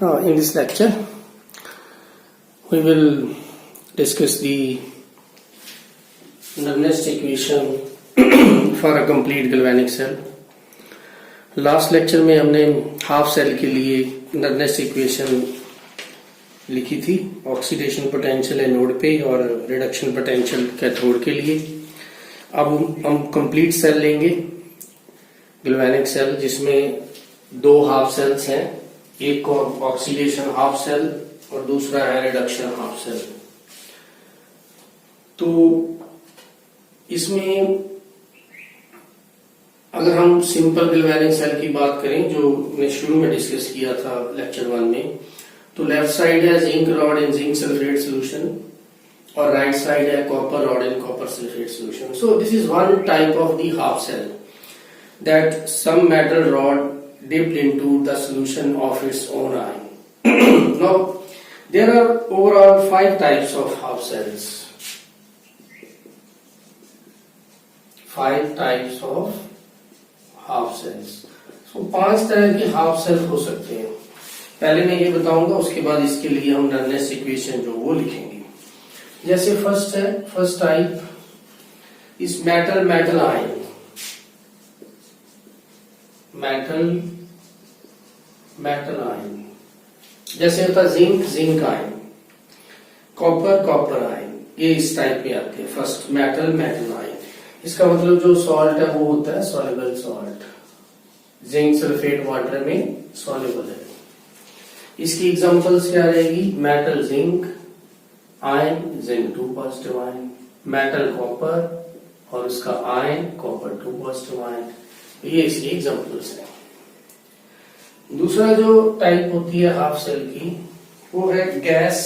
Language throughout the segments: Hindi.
In this lecture, we will discuss the Nernst equation for a complete galvanic cell. Last lecture में हमने हाफ सेल के लिए नर्नेस्ट इक्वेशन लिखी थी, ऑक्सीडेशन पोटेंशियल एनोड पे और रिडक्शन पोटेंशियल कैथोड के लिए. अब हम कंप्लीट सेल लेंगे, गैल्वेनिक सेल, जिसमें दो हाफ सेल्स हैं, एक को ऑक्सीडेशन हाफ सेल और दूसरा है रिडक्शन हाफ सेल. तो इसमें अगर हम सिंपल गैल्वेनिक सेल की बात करें, जो मैंने शुरू में डिस्कस किया था लेक्चर 1 में, तो लेफ्ट साइड है zinc rod in zinc sulphate solution और राइट साइड है copper rod in copper sulphate solution. So this is one type of the half cell, that some metal rod dipped into the solution of its own ion. Now there are overall 5 types of half cells. 5 types of half cells. So 5 तरह के हाफ सेल हो सकते हैं. पहले मैं ये बताऊंगा, उसके बाद इसके लिए हम नर्नेस्ट इक्वेशन जो वो लिखेंगे. जैसे फर्स्ट टाइप इस मेटल आयन, मेटल आयन, जैसे होता जिंक आयन, कॉपर आयन, ये इस टाइप में आते हैं. फर्स्ट मेटल आयन, इसका मतलब जो सॉल्ट है वो होता है soluble salt, zinc sulphate water में सॉल्युबल है. इसकी एग्जांपल्स क्या रहेगी? Metal zinc ion, zinc 2 positive ion, metal copper और उसका आयन कॉपर 2 पॉजिटिव आयन. ये इसकी एग्जांपल्स है. दूसरा जो टाइप होती है हाफ सेल की, वो है gas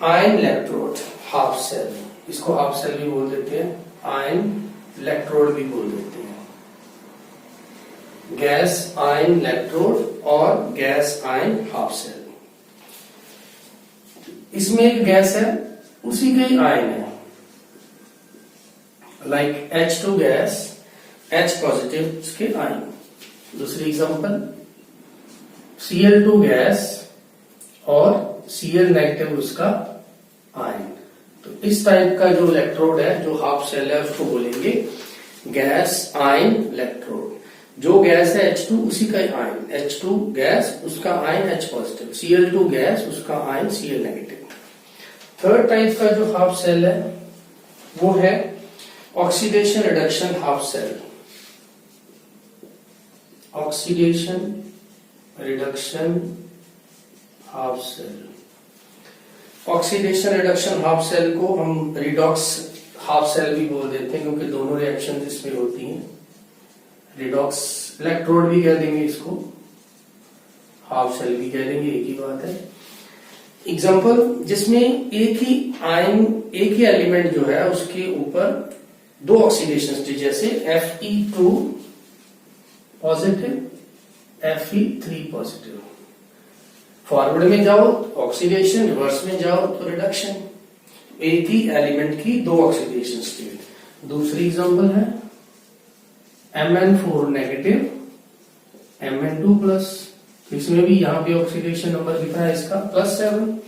ion electrode half cell. इसको हाफ सेल भी बोल देते हैं, आयन इलेक्ट्रोड भी बोल देते हैं. गैस आयन इलेक्ट्रोड और गैस आयन हाफ सेल. इसमें एक गैस है, उसी का ही आयन है, like H2 gas, H positive उसके आयन. दूसरी एग्जांपल Cl2 गैस और Cl नेगेटिव उसका आयन. तो इस टाइप का जो इलेक्ट्रोड है, जो हाफ सेल है, उसको बोलेंगे गैस आयन इलेक्ट्रोड. जो गैस है H2 उसी का आयन, H2 गैस उसका ion H positive, Cl2 gas उसका ion Cl negative. Third type का जो हाफ सेल है वो है oxidation reduction half cell. Oxidation reduction half cell. Oxidation reduction half cell को हम रिडॉक्स हाफ सेल भी बोल देते हैं, क्योंकि दोनों रिएक्शन इसमें होती हैं. रिडॉक्स इलेक्ट्रोड भी कह देंगे इसको, हाफ सेल भी कह देंगे, एक ही बात है. एग्जांपल, जिसमें एक ही आयन, एक ही एलिमेंट जो है उसके ऊपर दो ऑक्सीडेशन स्टेज, जैसे Fe2 positive, Fe3 positive. Forward में जाओ तो ऑक्सीडेशन, रिवर्स में जाओ तो रिडक्शन. एक ही एलिमेंट की दो ऑक्सीडेशन स्टेट. दूसरी एग्जांपल है Mn4 नेगेटिव, Mn2 प्लस. इसमें भी यहाँ पे ऑक्सीडेशन नंबर लिखा है इसका +7.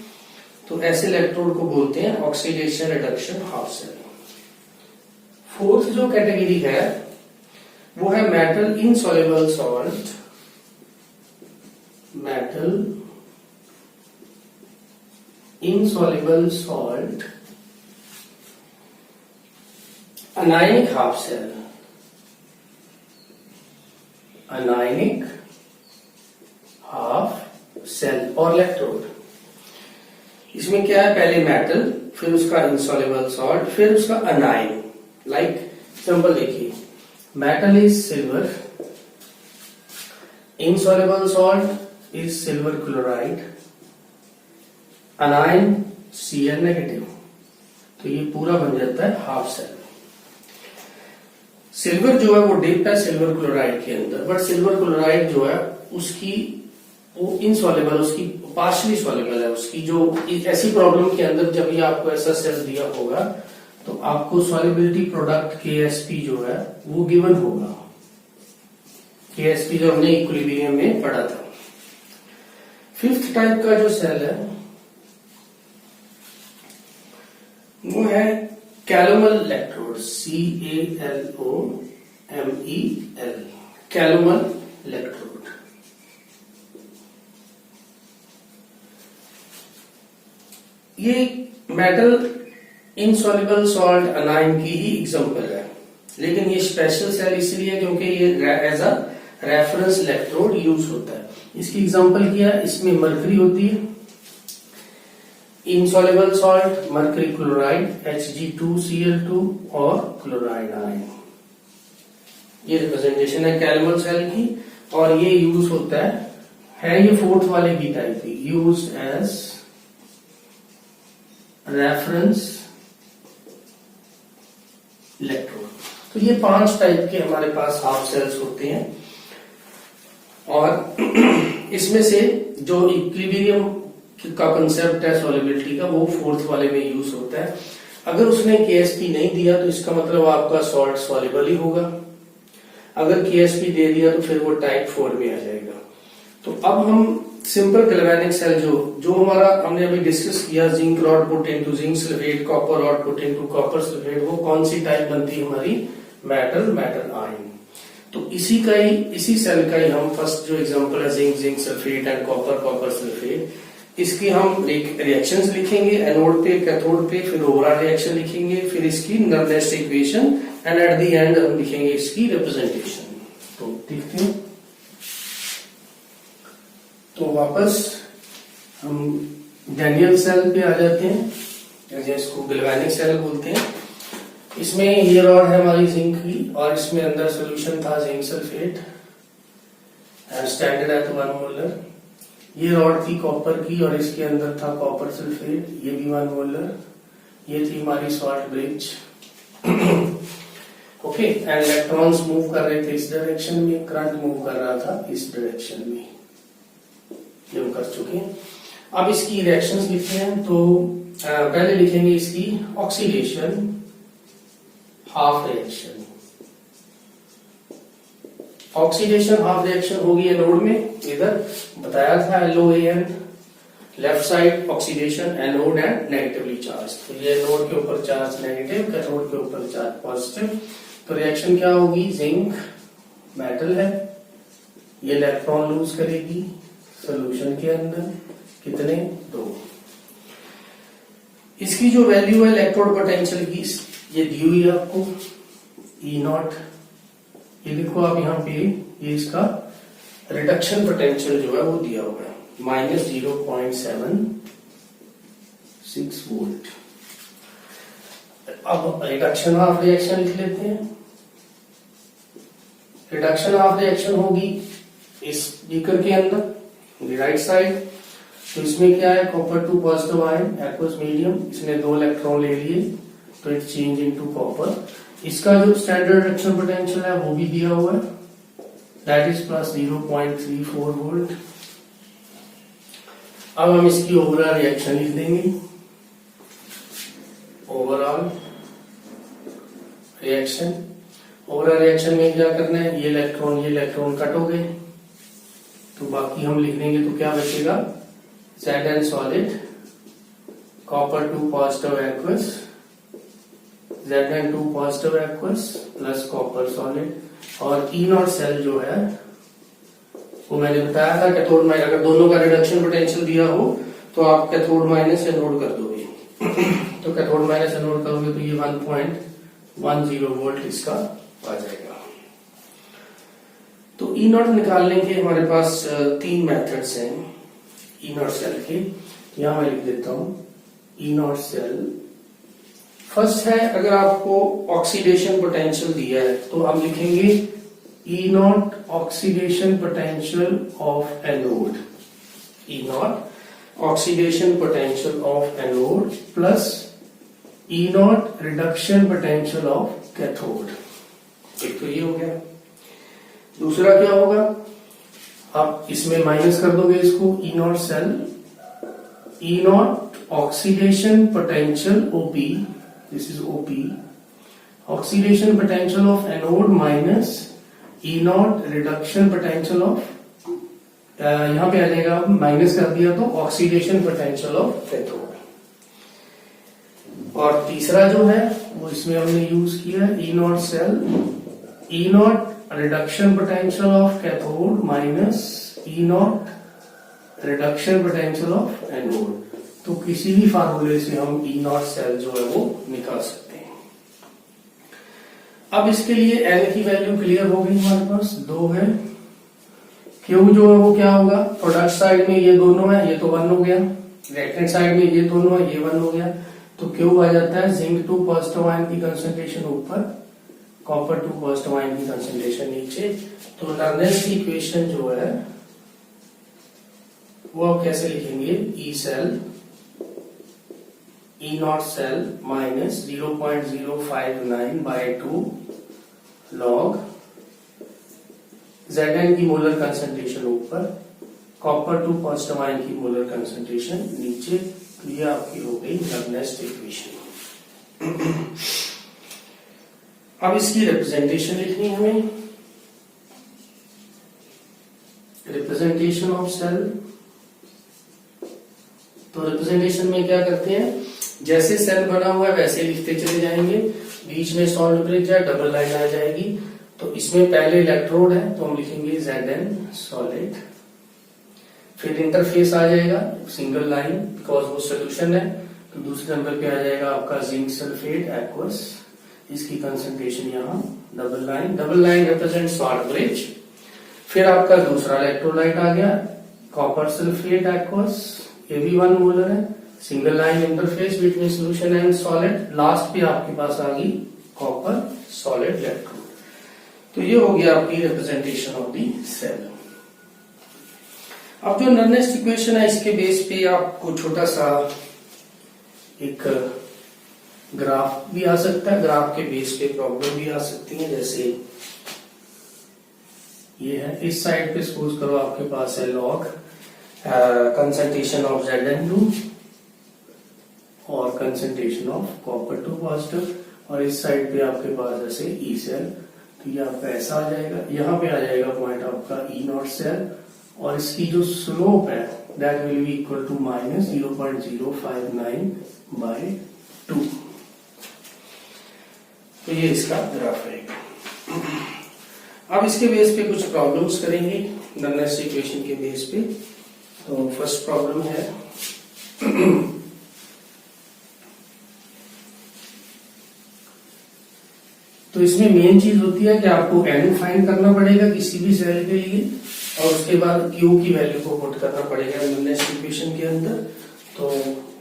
तो ऐसे इलेक्ट्रोड को बोलते हैं oxidation reduction half cell. Fourth जो कैटेगरी है वो है metal insoluble salt, metal insoluble salt anionic half cell. Anionic half cell और इलेक्ट्रोड. इसमें क्या है? पहले मेटल, फिर उसका इनसॉल्युबल सॉल्ट, फिर उसका अनायन. लाइक सिंपल देखिए, metal is silver, insoluble salt is silver chloride, अनायन Cl negative. तो ये पूरा बन जाता है हाफ सेल. सिल्वर जो है वो डिप है सिल्वर क्लोराइड के अंदर, बट सिल्वर क्लोराइड जो है उसकी वो इनसॉल्युबल, उसकी पार्शियली सॉल्युबल है. उसकी जो ऐसी प्रॉब्लम के अंदर जब भी आपको ऐसा सेल दिया होगा तो आपको सॉल्युबिलिटी प्रोडक्ट KSP जो है वो गिवन होगा. KSP जो हमने इक्विलिब्रियम में पढ़ा था। फिफ्थ टाइप का जो सेल है वो है calomel electrode, CALOMEL, calomel electrode. ये मेटल इनसॉल्युबल सॉल्ट अनाइन की ही एग्जांपल है, लेकिन ये स्पेशल सेल इसलिए क्योंकि ये as a reference electrode use होता है। इसकी एग्जांपल क्या है, इसमें मरकरी होती है, insoluble salt mercury chloride Hg2Cl2 और क्लोराइड आयन। ये रिप्रेजेंटेशन है कैलोमल सेल की, और ये यूज होता है ये फोर्थ वाले बी टाइप की, यूज एज रेफरेंस इलेक्ट्रोड। तो ये 5 टाइप के हमारे पास हाफ सेल्स होते हैं, और इसमें से जो इक्विलिब्रियम का कंसेप्ट है सॉल्युबिलिटी का, वो फोर्थ वाले में यूज होता है। अगर उसने KSP नहीं दिया तो इसका मतलब आपका सॉल्ट सॉल्युबल ही होगा, अगर KSP दे दिया तो फिर वो टाइप 4 में आ जाएगा। तो अब हम सिंपल गैल्वेनिक सेल जो हमारा हमने अभी डिस्कस किया, zinc rod put into zinc sulphate, copper rod put into copper sulphate, वो कौन सी टाइप बनती है हमारी, मेटल आयन। तो इसी सेल का ही हम फर्स्ट जो एग्जांपल है zinc sulphate and copper sulphate, इसकी हम रिएक्शंस लिखेंगे एनोड पे कैथोड पे, फिर ओवरऑल रिएक्शन लिखेंगे, फिर इसकी Nernst equation, and at the end हम लिखेंगे इसकी रिप्रेजेंटेशन। तो देखते हैं। तो वापस हम डैनियल सेल पे आ जाते हैं, जैसे इसको गैल्वेनिक सेल बोलते हैं। इसमें ये रॉड है हमारी जिंक की, और इसमें अंदर सोल्यूशन था जिंक सल्फेट, स्टैंडर्ड है तो 1 मोलर। ये रॉड थी कॉपर की, और इसके अंदर था कॉपर सल्फेट, ये भी 1 मोलर। ये थी हमारी salt bridge. Okay, and electrons move कर रहे थे इस डायरेक्शन में, करंट मूव कर रहा था इस डायरेक्शन में, ये हम कर चुके हैं। अब इसकी रिएक्शंस लिखते हैं। तो पहले लिखेंगे इसकी oxidation half reaction. Oxidation half reaction होगी एनोड में, इधर बताया था LOAN, left side oxidation anode and negatively charge. तो ये एनोड के ऊपर चार्ज नेगेटिव, कैथोड के ऊपर चार्ज पॉजिटिव। तो रिएक्शन क्या होगी, जिंक मेटल है, ये इलेक्ट्रॉन लूज करेगी सॉल्यूशन के अंदर, कितने 2। इसकी जो वैल्यू है इलेक्ट्रोड पोटेंशियल की, ये दी हुई है आपको, E0। ये लिखो आप यहाँ पे, ये इसका रिडक्शन पोटेंशियल जो है वो दिया हुआ है -0.76 वोल्ट। अब रिडक्शन ऑफ रिएक्शन लिख लेते हैं। रिडक्शन ऑफ रिएक्शन होगी इस बीकर के अंदर राइट साइड। तो इसमें क्या है, copper 2 positive ion aqueous medium, इसने 2 इलेक्ट्रॉन ले लिए, तो इट चेंज इनटू कॉपर। इसका जो स्टैंडर्ड रिडक्शन पोटेंशियल है वो भी दिया हुआ है, दैट इज प्लस 0.34 वोल्ट। अब हम इसकी ओवरऑल रिएक्शन लिख देंगे। ओवरऑल रिएक्शन में क्या करना है, ये इलेक्ट्रॉन कट हो गए, तो बाकी हम लिख देंगे। तो क्या बचेगा, Zn solid, copper 2 positive aqueous, Zn2 positive aqueous plus copper solid. और E0 सेल जो है वो मैंने बताया था कैथोड माइनस, अगर दोनों का रिडक्शन पोटेंशियल दिया हो तो आप कैथोड माइनस एनोड कर दोगे। तो कैथोड माइनस एनोड करोगे तो ये 1.10 वोल्ट इसका आ जाएगा। तो E0 निकालने के हमारे पास 3 मेथड्स हैं E0 सेल के। यहां मैं लिख देता हूं E0 सेल। फर्स्ट है, अगर आपको ऑक्सीडेशन पोटेंशियल दिया है तो हम लिखेंगे E0 oxidation potential of anode, E0 oxidation potential of anode plus E0 reduction potential of cathode. एक तो ये हो गया। दूसरा क्या होगा, आप इसमें माइनस कर दोगे इसको, E0 cell, E0 oxidation potential OP, this is OP, oxidation potential of anode minus E naught reduction potential of, यहां पे आ जाएगा माइनस कर दिया तो ऑक्सीडेशन पोटेंशियल ऑफ कैथोड। और तीसरा जो है वो इसमें हमने यूज किया E naught cell, E naught reduction potential of cathode minus E naught reduction potential of anode. तो किसी भी फार्मूले से हम ई नॉट सेल जो है वो निकाल सकते हैं। अब इसके लिए एन की वैल्यू क्लियर हो गई हमारे पास, 2 है। क्यू जो है वो क्या होगा, प्रोडक्ट साइड में ये दोनों है, ये तो 1 हो गया, रिएक्टेंट साइड में ये दोनों है, ये 1 हो गया, तो क्यू आ जाता है जिंक 2 पॉजिटिव आयन की कंसंट्रेशन ऊपर, कॉपर 2 पॉजिटिव आयन की कंसंट्रेशन नीचे। तो नर्नेस की इक्वेशन जो है वो आप कैसे लिखेंगे, E cell E naught cell minus 0.059/2 log Zn की मोलर कंसंट्रेशन ऊपर, कॉपर 2 पॉजिटिव आयन की मोलर कंसंट्रेशन नीचे। तो ये आपकी हो गई नर्नेस्ट इक्वेशन। अब इसकी रिप्रेजेंटेशन लिखनी है हमें, रिप्रेजेंटेशन ऑफ सेल। तो रिप्रेजेंटेशन में क्या करते हैं, जैसे सेल बना हुआ है वैसे लिखते चले जाएंगे, बीच में सॉल्ट ब्रिज है, डबल लाइन आ जाएगी। तो इसमें पहले इलेक्ट्रोड है तो हम लिखेंगे Zn सॉलिड, फिर इंटरफेस आ जाएगा सिंगल लाइन बिकॉज वो सोल्यूशन है। तो दूसरे नंबर पे आ जाएगा आपका जिंक सल्फेट एक्वस, इसकी कंसंट्रेशन यहाँ double line represent salt bridge. फिर आपका दूसरा इलेक्ट्रोलाइट आ गया कॉपर सल्फेट एक्वस, ये भी 1 मोलर है, single line interface between solution and solid. Last पे आपके पास आ गई कॉपर सॉलिड इलेक्ट्रोड। तो ये हो गया आपकी रिप्रेजेंटेशन ऑफ दी सेल। अब जो नर्नेस्ट इक्वेशन है इसके बेस पे आपको छोटा सा एक ग्राफ भी आ सकता है, ग्राफ के बेस पे प्रॉब्लम भी आ सकती है। जैसे ये है, इस साइड पे सपोज करो आपके पास है लॉग कंसंट्रेशन ऑफ Zn2 और कंसंट्रेशन ऑफ कॉपर 2 पॉजिटिव, और इस साइड पे आपके पास जैसे ई सेल। तो ये आपका ऐसा आ जाएगा, यहाँ पे आ जाएगा पॉइंट आपका ई नॉट सेल, और इसकी जो स्लोप है that will be equal to minus 0.059/2। तो ये इसका ग्राफ रहेगा। अब इसके बेस पे कुछ प्रॉब्लम्स करेंगे नर्नेस्ट इक्वेशन के बेस पे। तो फर्स्ट प्रॉब्लम है तो इसमें मेन चीज होती है कि आपको एन फाइंड करना पड़ेगा किसी भी सेल के लिए, और उसके बाद क्यू की वैल्यू को पुट करना पड़ेगा नर्नेस्ट इक्वेशन के अंदर। तो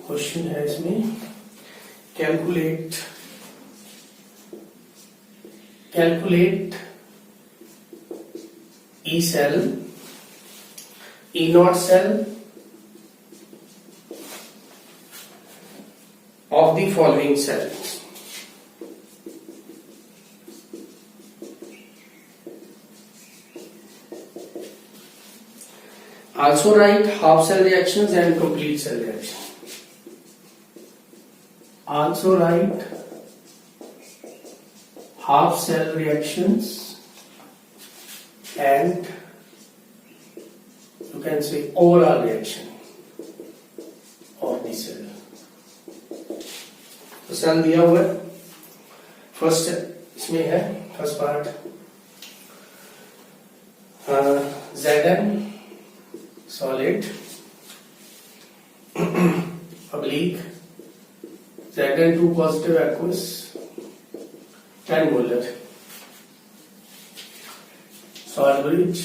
क्वेश्चन है इसमें calculate E cell E naught cell of the following cells. Also write half cell reactions and complete cell reactions. Also write half cell reactions and you can say overall reaction of the cell. तो सेल दिया हुआ है, फर्स्ट इसमें है first part Zn solid oblique Zn2 positive aqueous 10 molar, salt bridge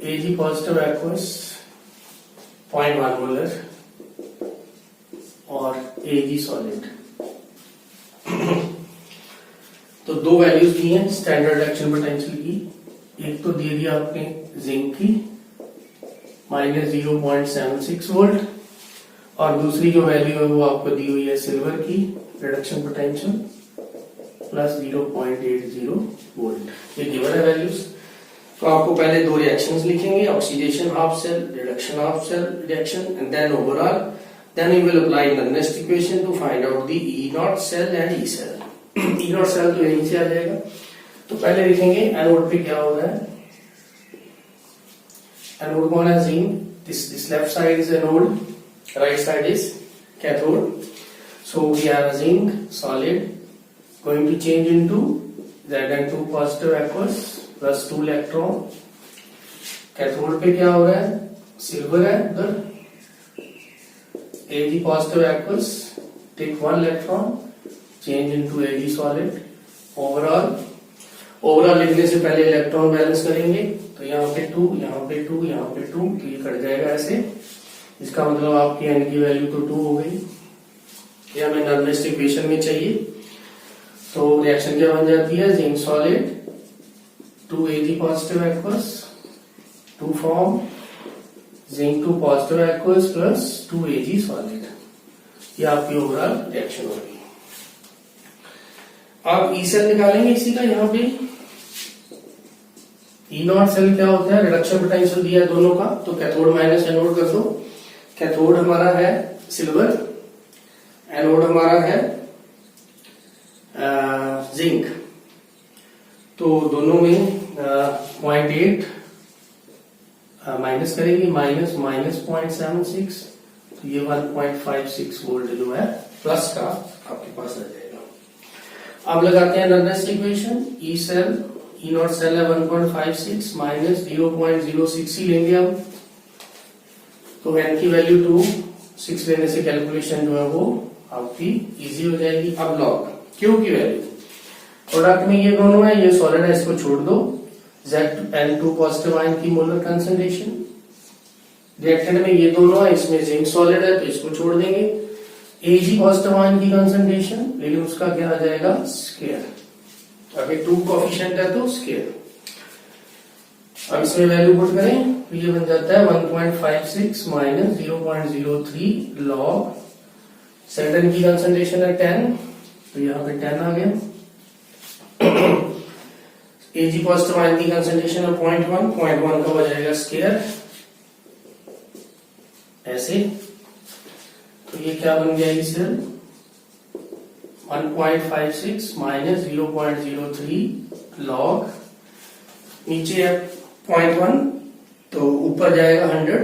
Ag positive aqueous 0.1 molar और Ag सॉलिड। तो दो वैल्यूज दी हैं स्टैंडर्ड रिएक्शन पोटेंशियल की, एक तो दे दिया आपने जिंक की -0.76 वोल्ट, और दूसरी जो वैल्यू है वो आपको दी हुई है सिल्वर की रिडक्शन पोटेंशियल +0.80 वोल्ट। ये गिवन है वैल्यूज। तो आपको पहले दो रिएक्शंस लिखेंगे, oxidation half cell, reduction half cell reaction, and then overall. Then we will apply the next equation to find out the E naught cell and E cell. E naught cell तो यहीं से आ जाएगा, तो पहले लिखेंगे एनोड पे क्या हो रहा है। एनोड कौन है, zinc. This left side is anode, right side is cathode. So we have a zinc solid going to change into Zn2 positive aqueous plus 2 electron. Cathode पे क्या हो रहा है, सिल्वर है उधर, Ag positive aqueous, take 1 electron, change into Ag solid. Overall लिखने से पहले इलेक्ट्रॉन बैलेंस करेंगे, तो यहाँ पे 2, यहाँ पे 2, यहाँ पे 2, तो ये कट जाएगा ऐसे। इसका मतलब आपकी n की वैल्यू तो 2 हो गई। ये हमें नॉर्मलिस्ट इक्वेशन में चाहिए। तो रिएक्शन क्या बन जाती है, zinc solid 2 Ag positive aqueous, 2 form zinc 2 positive aqueous plus 2 Ag solid. ये आपकी ओवरऑल रिएक्शन होगी। आप ई सेल निकालेंगे इसी का। यहाँ पे ई नॉट सेल क्या होता है, रिडक्शन पोटेंशियल दिया है दोनों का, तो कैथोड माइनस एनोड कर दो। कैथोड हमारा है सिल्वर, एनोड हमारा है जिंक। तो दोनों में 0.8 माइनस करेंगे, माइनस 0.76, तो ये 1.56 वोल्ट जो है प्लस का आपके पास आ जाएगा। अब लगाते हैं नॉर्मलिस्ट equation. E cell, E naught cell है 1.56 माइनस 0.06 ही लेंगे हम, तो एन की वैल्यू 2, 6 लेने से कैलकुलेशन जो है वो आपकी इजी हो जाएगी। अब लॉग क्यू की वैल्यू, प्रोडक्ट में ये दोनों है, ये सॉलिड है, इसको छोड़ दो। Zn2 पॉजिटिव आयन की मोलर कंसंट्रेशन, रिएक्टेंट में ये दोनों है, इसमें जिंक सॉलिड है तो इसको छोड़ देंगे। Ag पॉजिटिव आयन की कंसंट्रेशन, लेकिन उसका क्या आ जाएगा, स्क्वायर। अगर 2 कोएफिशिएंट है तो स्क्वायर। अब इसमें वैल्यू पुट करें तो ये बन जाता है 1.56 माइनस 0.03 लॉग। सेंटन की कंसंट्रेशन है 10, तो यहाँ पे 10 आ गया। Ag पॉजिटिव आयन की कंसंट्रेशन है 0.1 का हो जाएगा स्क्वायर ऐसे। तो ये क्या बन गया, इस 1.56 माइनस 0.03 लॉग, नीचे है 0.1 तो ऊपर जाएगा 100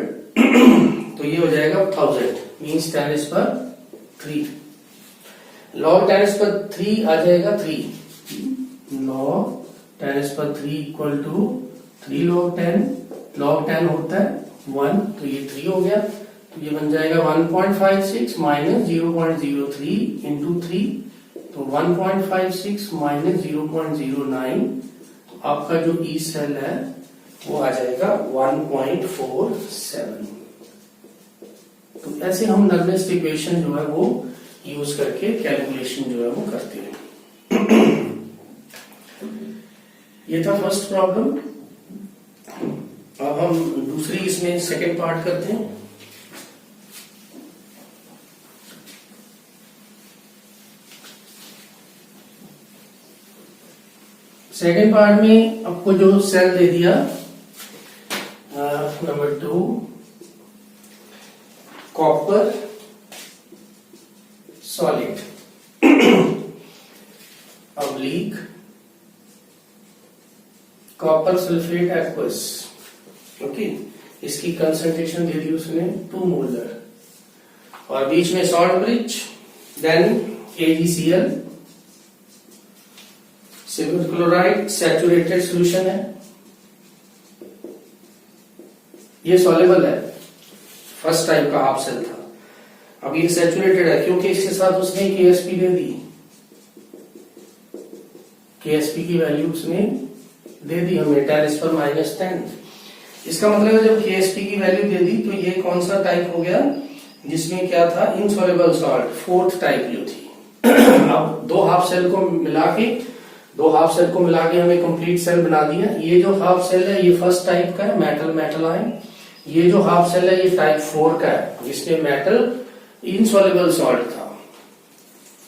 तो ये हो जाएगा 1000, मीन्स 10⁻3। लॉग 10⁻3 आ जाएगा 3, log 10⁻3 equal to 3 log 10, log 10 होता है 1, तो ये 3 हो गया। तो ये बन जाएगा 1.56 माइनस 0.03 इंटू 3, तो 1.56 माइनस 0.09, तो आपका जो ई सेल है वो आ जाएगा 1.47। तो ऐसे हम नॉर्मलिस्ट इक्वेशन जो है वो यूज करके कैलकुलेशन जो है वो करते हैं। ये था फर्स्ट प्रॉब्लम। अब हम दूसरी इसमें सेकंड पार्ट करते हैं। सेकंड पार्ट में आपको जो सेल दे दिया number 2, copper solid oblique copper sulphate aqueous, okay. इसकी कंसंट्रेशन दे दी उसने 2 मोलर, और बीच में salt bridge, then AgCl, silver chloride, saturated solution है, ये सॉल्युबल है, फर्स्ट टाइप का हाफ सेल था। अब ये सैचुरेटेड है क्योंकि इसके साथ उसने KSP दे दी, KSP की वैल्यू उसने दे दी हमें 10⁻⁻10। इसका मतलब है जब KSP की वैल्यू दे दी तो ये कौन सा टाइप हो गया, जिसमें क्या था, इनसॉल्युबल सॉल्ट, फोर्थ टाइप जो थी। अब दो हाफ सेल को मिला के हमें कंप्लीट सेल बना दिया। ये जो हाफ सेल है ये फर्स्ट टाइप का है, मेटल आयन। ये जो हाफ सेल है ये टाइप 4 का है, जिसमें मेटल इनसॉल्युबल सॉल्ट था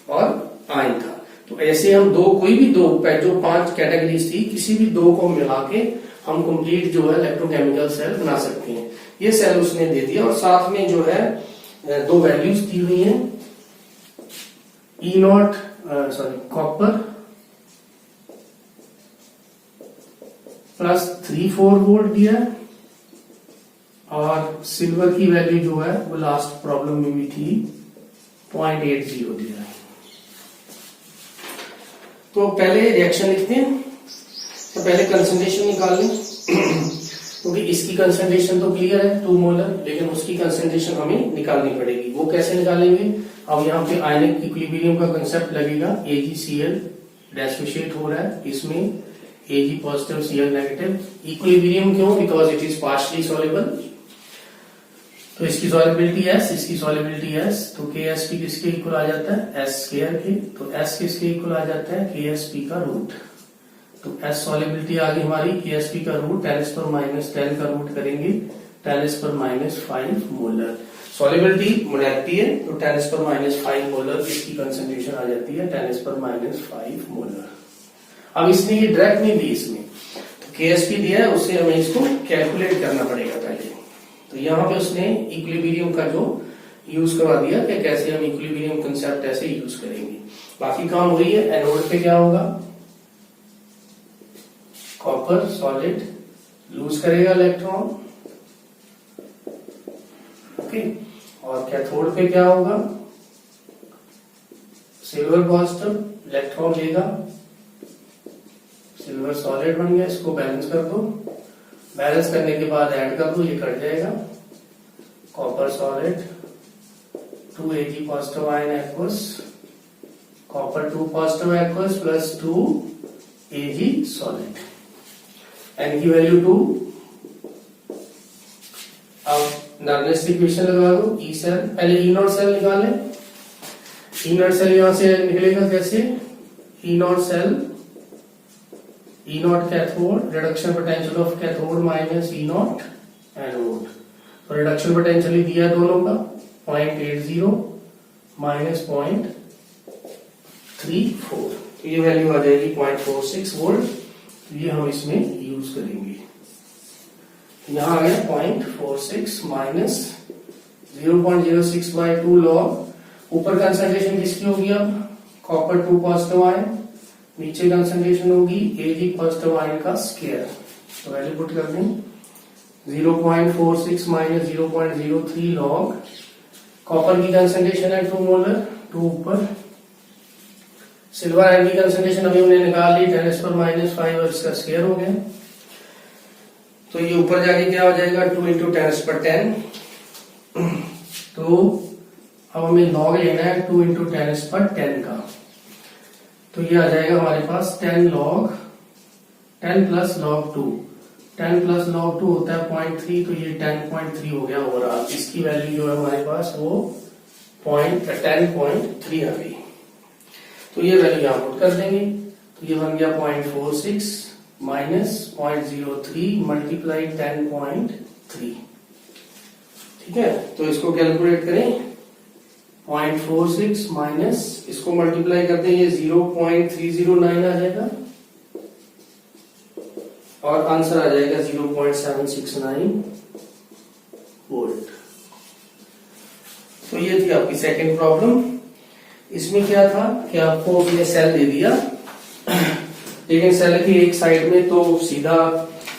और आयन था। तो ऐसे हम कोई भी दो जो 5 कैटेगरीज थी, किसी भी 2 को मिला के हम कंप्लीट जो है इलेक्ट्रोकेमिकल सेल बना सकते हैं। ये सेल उसने दे दिया, और साथ में जो है 2 वैल्यूज दी हुई हैं, कॉपर +34 वोल्ट दिया है और सिल्वर की वैल्यू जो है वो लास्ट प्रॉब्लम में भी थी 0.80 दिया है। तो पहले रिएक्शन लिखते हैं। तो पहले कंसंट्रेशन निकाल लें क्योंकि इसकी कंसंट्रेशन तो क्लियर है 2 मोलर, लेकिन उसकी कंसंट्रेशन हमें निकालनी पड़ेगी। वो कैसे निकालेंगे? अब यहाँ पे आयनिक इक्विलिब्रियम का कंसेप्ट लगेगा। AgCl डिसोसिएट हो रहा है, इसमें Ag positive Cl negative. Equilibrium क्यों? Because it is partially soluble. तो इसकी सॉल्युबिलिटी S, इसकी सॉल्युबिलिटी S, तो Ksp किसके इक्वल आ जाता है? S स्क्वायर के। तो S किसके इक्वल आ जाता है? Ksp का रूट। तो S सॉल्युबिलिटी आ गई हमारी Ksp का रूट 10⁻10 का रूट करेंगे 10⁻5 मोलर। सॉल्युबिलिटी रहती है तो 10⁻5 मोलर इसकी कंसंट्रेशन आ जाती है 10⁻5 मोलर। अब इसने ये डायरेक्ट नहीं दी, इसमें तो Ksp दिया है, उससे हमें इसको कैलकुलेट करना पड़ेगा पहले। तो यहाँ पे उसने इक्विलिब्रियम का जो यूज करवा दिया कि कैसे हम इक्विलिब्रियम कंसेप्ट ऐसे यूज करेंगे। बाकी काम वही है। एनोड पे क्या होगा? कॉपर सॉलिड लूज करेगा इलेक्ट्रॉन, ओके। और कैथोड पे क्या होगा? सिल्वर पॉजिटिव इलेक्ट्रॉन लेगा, सिल्वर सॉलिड बन गया, इसको बैलेंस कर दो। बैलेंस करने के बाद ऐड कर दो, ये कट जाएगा। Copper solid 2 Ag positive ion aqueous, copper 2 positive aqueous plus 2 Ag solid. N की वैल्यू 2। अब नॉर्मल इक्वेशन लगा दो। ई सेल, पहले ई नॉट सेल निकालें। ई नॉट सेल यहां से निकलेगा कैसे? E naught cell, E naught cathode, reduction potential of cathode minus E naught anode. तो रिडक्शन पोटेंशियल ही दिया दोनों का 0.80 माइनस 0.34, तो ये वैल्यू आ जाएगी 0.46 वोल्ट। ये हम इसमें यूज करेंगे। यहां आ गया 0.46 माइनस 0.06/2 लॉग। ऊपर कंसंट्रेशन किसकी होगी? अब कॉपर 2 पॉजिटिव आयन, नीचे कंसंट्रेशन होगी Ag पॉजिटिव आयन का स्क्वायर। तो वैल्यू पुट कर दें 0.46 माइनस 0.03 लॉग। कॉपर की कंसंट्रेशन है 2 मोलर, 2 ऊपर। सिल्वर आयन की कंसंट्रेशन अभी हमने निकाल ली 10⁻5 और इसका स्क्वायर हो गया। तो ये ऊपर जाके क्या हो जाएगा 2 × 10⁻10। तो अब हमें लॉग लेना है 2 × 10⁻10 का। तो ये आ जाएगा हमारे पास 10 log 10 plus log 2। 10 plus log 2 होता है 0.3, तो ये 10.3 हो गया ओवरऑल। इसकी वैल्यू जो है हमारे पास वो 10.3 आ गई। तो ये वैल्यू यहां पुट कर देंगे। तो ये बन गया 0.46 माइनस 0.03 मल्टीप्लाई 10.3। ठीक है, तो इसको कैलकुलेट करें। 0.46 माइनस इसको मल्टीप्लाई करते हैं, ये 0.309 आ जाएगा और आंसर आ जाएगा 0.769 वोल्ट। तो ये थी आपकी सेकंड प्रॉब्लम। इसमें क्या था कि आपको उसने सेल दे दिया, लेकिन सेल की एक साइड में तो सीधा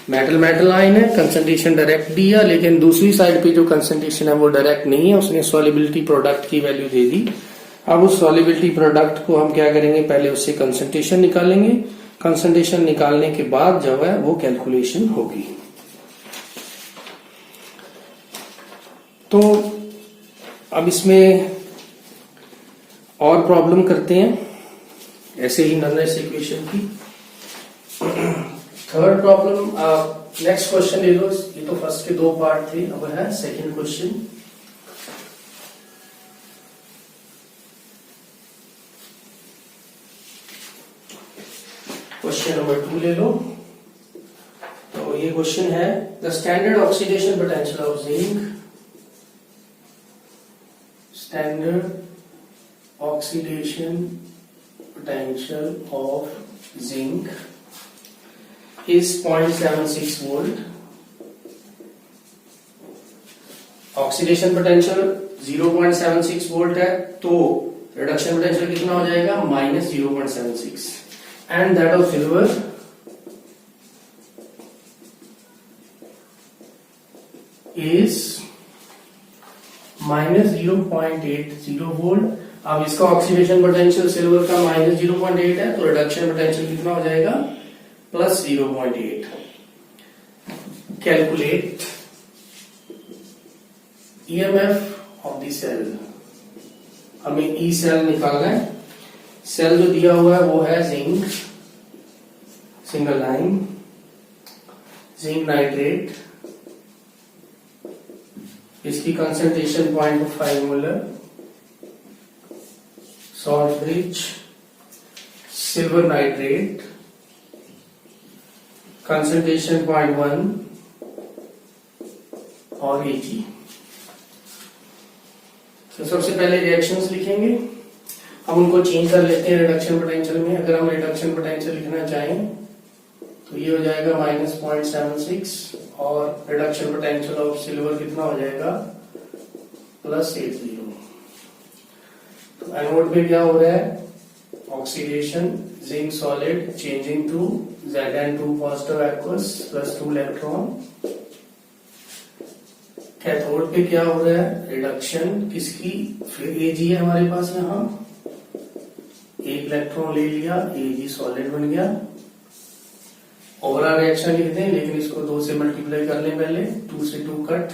मेटल मेटल आयन है, कंसंट्रेशन डायरेक्ट दिया, लेकिन दूसरी साइड पे जो कंसंट्रेशन है वो डायरेक्ट नहीं है, उसने सॉल्युबिलिटी प्रोडक्ट की वैल्यू दे दी। अब उस सॉल्युबिलिटी प्रोडक्ट को हम क्या करेंगे, पहले उससे कंसंट्रेशन निकालेंगे। कंसंट्रेशन निकालने के बाद जो है वो कैलकुलेशन होगी। तो अब इसमें और प्रॉब्लम करते हैं ऐसे ही नॉनलाइनर इक्वेशन की। थर्ड प्रॉब्लम, नेक्स्ट क्वेश्चन ले लो। ये तो फर्स्ट के 2 पार्ट थे, अब है सेकंड क्वेश्चन। क्वेश्चन नंबर 2 ले लो। तो ये क्वेश्चन है, the standard oxidation potential of zinc, standard oxidation potential of zinc is 0.76 volt. Oxidation potential 0.76 volt है, तो रिडक्शन पोटेंशियल कितना हो जाएगा -0.76, and that of silver is -0.80 volt. अब इसका ऑक्सीडेशन पोटेंशियल सिल्वर का -0.8 है, तो रिडक्शन पोटेंशियल कितना हो जाएगा, +0.8। Calculate EMF of the cell. हमें ई सेल निकालना है। सेल जो दिया हुआ है वो है zinc, single line, zinc nitrate, इसकी concentration 0.5 molar, salt bridge, silver nitrate, concentration 0.1 और Ag। तो सबसे पहले रिएक्शंस लिखेंगे, हम उनको चेंज कर लेते हैं रिडक्शन पोटेंशियल में। अगर हम रिडक्शन पोटेंशियल लिखना चाहें तो ये हो जाएगा -0.76 और रिडक्शन पोटेंशियल ऑफ सिल्वर कितना हो जाएगा, +80। तो एनोड पे क्या हो रहा है, oxidation, zinc solid changing to Zn2 positive aqueous +2 electron. Cathode पे क्या हो रहा है, रिडक्शन किसकी, फिर Ag है हमारे पास, यहाँ एक इलेक्ट्रॉन ले लिया, Ag सॉलिड बन गया। ओवरऑल रिएक्शन लिखते हैं, लेकिन इसको 2 से मल्टीप्लाई कर लें पहले, 2 से 2 cut,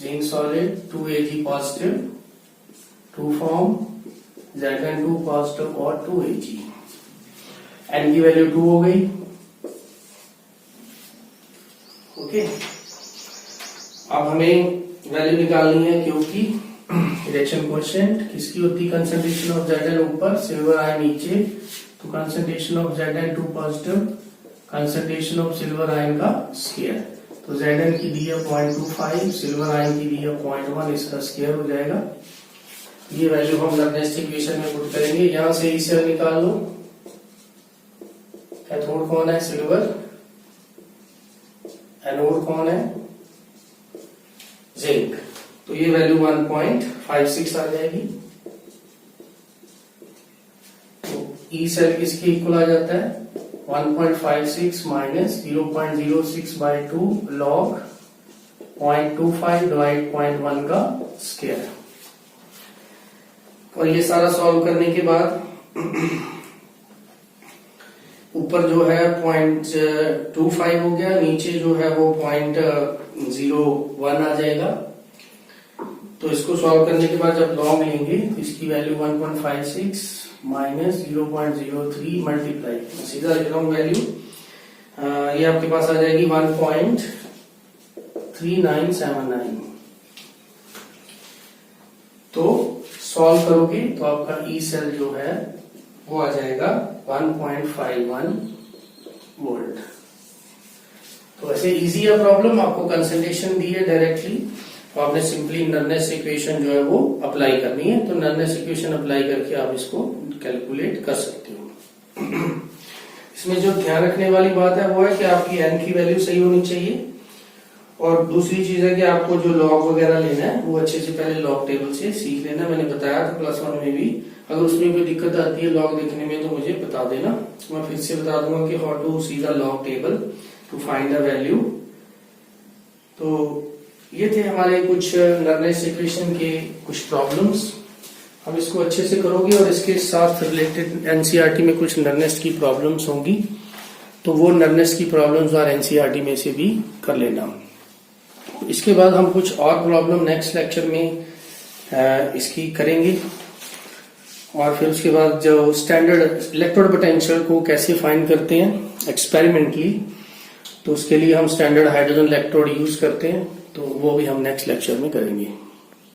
zinc solid 2 Ag positive, 2 form, Zn2 positive और 2 Ag। N की वैल्यू 2 हो गई। ओके, अब हमें वैल्यू निकालनी है, क्योंकि रिएक्शन कोएफिशिएंट किसकी होती है, कंसंट्रेशन ऑफ Zn ऊपर, सिल्वर आयन नीचे, तो concentration of Zn2 positive, concentration of silver ion का स्क्वायर। तो Zn की दी है 0.25, सिल्वर आयन की दी है 0.1, इसका स्क्वायर हो जाएगा। ये वैल्यू हम नेक्स्ट इक्वेशन में पुट करेंगे। यहां से इसे निकाल लो, कैथोड कौन है, सिल्वर, एनोड कौन है, जिंक। तो ये वैल्यू 1.56 आ जाएगी। तो ई सेल किसके इक्वल आ जाता है, 1.56 माइनस 0.06/2 लॉग 0.25 डिवाइड 0.1 का स्क्वायर। और ये सारा सॉल्व करने के बाद ऊपर जो है 0.25 हो गया, नीचे जो है वो 0.01 आ जाएगा। तो इसको सॉल्व करने के बाद जब लॉग लेंगे तो इसकी वैल्यू 1.56 माइनस 0.03 मल्टीप्लाई, सीधा लिख रहा हूं वैल्यू, ये आपके पास आ जाएगी 1.3979। तो सॉल्व करोगे तो आपका ई सेल जो है वो आ जाएगा 1.51 वोल्ट। तो ऐसे इजी है प्रॉब्लम, आपको कंसंट्रेशन दी है डायरेक्टली, तो आपने सिंपली नर्नेस इक्वेशन जो है वो अप्लाई करनी है। तो नर्नेस इक्वेशन अप्लाई करके आप इसको कैलकुलेट कर सकते हो। इसमें जो ध्यान रखने वाली बात है वो है कि आपकी एन की वैल्यू सही होनी चाहिए, और दूसरी चीज है कि आपको जो लॉग वगैरह लेना है वो अच्छे से पहले लॉग टेबल से सीख लेना। मैंने बताया था +1 में भी, अगर उसमें कोई दिक्कत आती है लॉग देखने में तो मुझे बता देना, मैं फिर से बता दूंगा कि how to see the log table to find the value. तो ये थे हमारे कुछ नर्नेस इक्वेशन के कुछ प्रॉब्लम्स। हम इसको अच्छे से करोगे और इसके साथ रिलेटेड एनसीईआरटी में कुछ नर्नेस की प्रॉब्लम्स होंगी, तो वो नर्नेस की प्रॉब्लम्स और एनसीईआरटी में से भी कर लेना। इसके बाद हम कुछ और प्रॉब्लम नेक्स्ट लेक्चर में इसकी करेंगे, और फिर उसके बाद जो स्टैंडर्ड इलेक्ट्रोड पोटेंशियल को कैसे फाइंड करते हैं एक्सपेरिमेंटली, तो उसके लिए हम स्टैंडर्ड हाइड्रोजन इलेक्ट्रोड यूज करते हैं, तो वो भी हम नेक्स्ट लेक्चर में करेंगे।